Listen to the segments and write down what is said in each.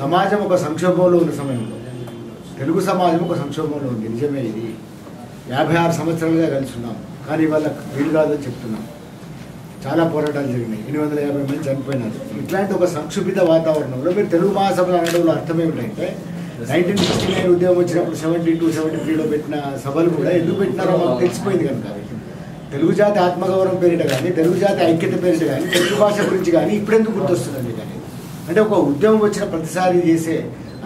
సమాజం ఒక సంక్షోభంలో ఉన్న సమయంలో తెలుగు సమాజం ఒక సంక్షోభంలో ఉంది. నిజమే. ఇది 56 సంవత్సరాలుగా కలిసి ఉన్నాం, కానీ వాళ్ళ వీలు కాదని చెప్తున్నాం. చాలా పోరాటాలు జరిగినాయి, 850 మంది చనిపోయినారు. ఇట్లాంటి ఒక సంక్షుభిత వాతావరణంలో మీరు తెలుగు మహాసభలు అనడంలో అర్థం ఏమిటంటే 1969 ఉద్యమం వచ్చినప్పుడు 72, 73లో పెట్టిన సభలు కూడా ఎందుకు పెట్టినారో మాకు తెలిసిపోయింది కనుక తెలుగు జాతి ఆత్మగౌరవం పేరిట కానీ, తెలుగు జాతి ఐక్యత పేరిట కానీ, తెలుగు భాష గురించి కానీ ఇప్పుడెందుకు గుర్తొస్తుందండి? కానీ అంటే ఒక ఉద్యమం వచ్చిన ప్రతిసారి చేసే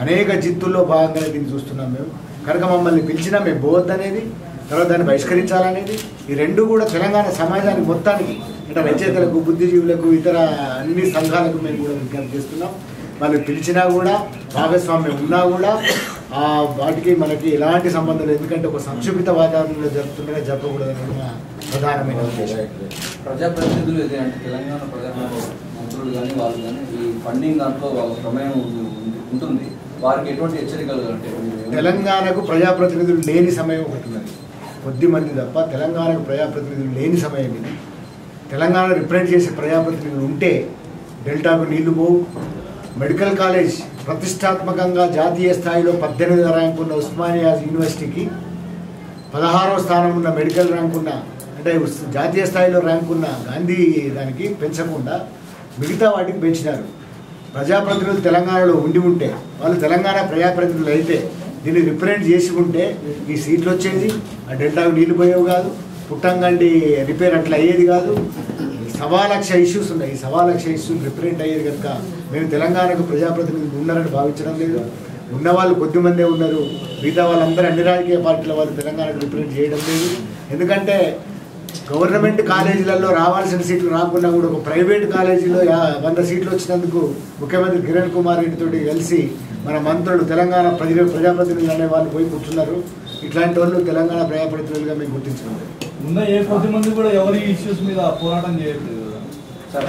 అనేక జిత్తుల్లో భాగంగా దీన్ని చూస్తున్నాం మేము. కనుక మమ్మల్ని పిలిచినా మేము పోవద్దనేది, తర్వాత దాన్ని బహిష్కరించాలనేది, ఈ రెండు కూడా తెలంగాణ సమాజానికి మొత్తానికి అంటే రచయితలకు, బుద్ధిజీవులకు, ఇతర అన్ని సంఘాలకు మేము కూడా విజ్ఞప్తి చేస్తున్నాం. వాళ్ళు పిలిచినా కూడా, భాగస్వామ్యం ఉన్నా కూడా వాటికి మనకి ఎలాంటి సంబంధం లేదు. ఎందుకంటే ఒక సంక్షిప్త వాతావరణంలో జరుపుతుంటే జరపకూడదని మా ప్రధానమైన ఉద్దేశం. ప్రజాప్రతినిధులు అంటే తెలంగాణ మంత్రులు కానీ వాళ్ళు కానీ ఈ ఫండింగ్ దాంట్లో వాళ్ళ ప్రమేయం ఉంటుంది, వారికి ఎటువంటి హెచ్చరికలు అంటే తెలంగాణకు ప్రజాప్రతినిధులు లేని సమయం ఒకటి ఉన్నది, కొద్ది మంది తప్ప. తెలంగాణకు ప్రజాప్రతినిధులు లేని సమయం ఇది. తెలంగాణ రిప్రజెంట్ చేసే ప్రజాప్రతినిధులు ఉంటే డెల్టాకు నీళ్లు పోవు. మెడికల్ కాలేజ్ ప్రతిష్టాత్మకంగా జాతీయ స్థాయిలో 18వ ర్యాంకు ఉన్న ఉస్మానియా యూనివర్సిటీకి 16వ స్థానం ఉన్న మెడికల్ ర్యాంక్ ఉన్న అంటే జాతీయ స్థాయిలో ర్యాంక్ ఉన్న గాంధీ దానికి పెంచకుండా మిగతా వాటికి పెంచినారు. ప్రజాప్రతినిధులు తెలంగాణలో ఉంటే, వాళ్ళు తెలంగాణ ప్రజాప్రతినిధులు అయితే, దీన్ని రిప్రజెంట్ చేసి ఉంటే ఈ సీట్లు వచ్చేది, ఆ డెల్టాకు నీళ్లు పోయేవి కాదు, పుట్టంగండి రిపేర్ అట్లా అయ్యేది కాదు. 1,00,000 ఇష్యూస్ ఉన్నాయి. ఈ 1,00,000 ఇష్యూస్ రిప్రజెంట్ అయ్యేది కనుక మేము తెలంగాణకు ప్రజాప్రతినిధులు ఉన్నారని భావించడం లేదు. ఉన్నవాళ్ళు కొద్దిమందే ఉన్నారు, మిగతా వాళ్ళందరూ అన్ని రాజకీయ పార్టీల వాళ్ళు తెలంగాణకు రిప్రజెంట్ చేయడం లేదు. ఎందుకంటే గవర్నమెంట్ కాలేజీలలో రావాల్సిన సీట్లు రాకుండా కూడా ఒక ప్రైవేట్ కాలేజీలో 100 సీట్లు వచ్చినందుకు ముఖ్యమంత్రి కిరణ్ కుమార్ రెడ్డితో కలిసి మన మంత్రులు తెలంగాణ ప్రజాప్రతినిధులు అనే వాళ్ళు పోయి కూర్చున్నారు. ఇట్లాంటి వాళ్ళు తెలంగాణ ప్రజాప్రతినిధులుగా మేము గుర్తించడం లేదు.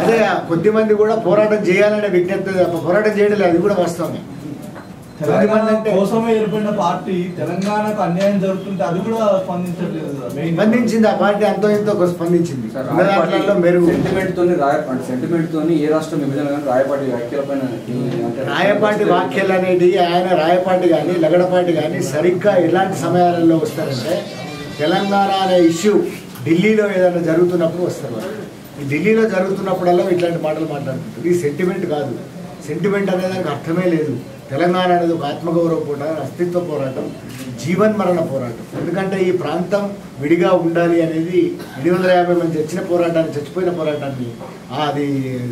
అదే కొద్ది మంది కూడా పోరాటం చేయాలనే విజ్ఞప్తి తప్ప పోరాటం చేయడం లేదు. అది కూడా వాస్తవమే. కోసమే ఏర్పడిన పార్టీ తెలంగాణకు అన్యాయం జరుగుతుంటే అది కూడా స్పందించింది. ఆ పార్టీ అంతో ఎంతో స్పందించింది. సెంటిమెంట్ తోని ఏ రాష్ట్రం విభజన రాయపాటి వ్యాఖ్యలపైన రాయపాటి వ్యాఖ్యలు అనేది ఆయన రాయపాటి కానీ లగడపాటి కానీ సరిగ్గా ఎలాంటి సమయాలలో వస్తారంటే తెలంగాణ అనే ఇష్యూ ఢిల్లీలో ఏదైనా జరుగుతున్నప్పుడు వస్తారు. ఈ ఢిల్లీలో జరుగుతున్నప్పుడల్లా ఇట్లాంటి మాటలు మాట్లాడుతుంటారు. ఈ సెంటిమెంట్ కాదు. సెంటిమెంట్ అనే దానికి అర్థమే లేదు. తెలంగాణ అనేది ఒక ఆత్మగౌరవ పోరాటం, అస్తిత్వ పోరాటం, జీవన్మరణ పోరాటం. ఎందుకంటే ఈ ప్రాంతం విడిగా ఉండాలి అనేది 850 మంది చచ్చిన పోరాటాన్ని, చచ్చిపోయిన పోరాటాన్ని అది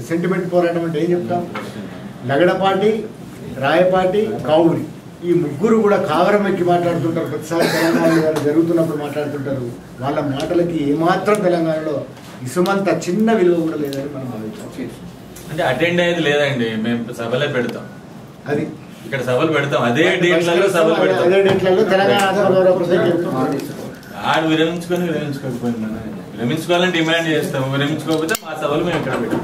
సెంటిమెంట్ పోరాటం అంటే ఏం చెప్తాం? లగడపాటి, రాయపాటి, కావురి ఈ ముగ్గురు కూడా కావరం ఎక్కి మాట్లాడుతుంటారు. ప్రతిసారి తెలంగాణ జరుగుతున్నప్పుడు మాట్లాడుతుంటారు. వాళ్ళ మాటలకి ఏమాత్రం తెలంగాణలో ఇసుమంత చిన్న విలువ కూడా లేదని మనం భావించాం. అంటే అటెండ్ అయ్యేది లేదండి, మేము సభలే పెడతాం. అది ఇక్కడ సభలు పెడతాం, అదే డేట్లలో సభలు పెడతాం. అదే డేట్లలో తెలంగాణ ఆడు విరమించుకోవాలని డిమాండ్ చేస్తాము. విరమించుకోకపోతే మా సభలు మేము ఇక్కడ పెడతాం.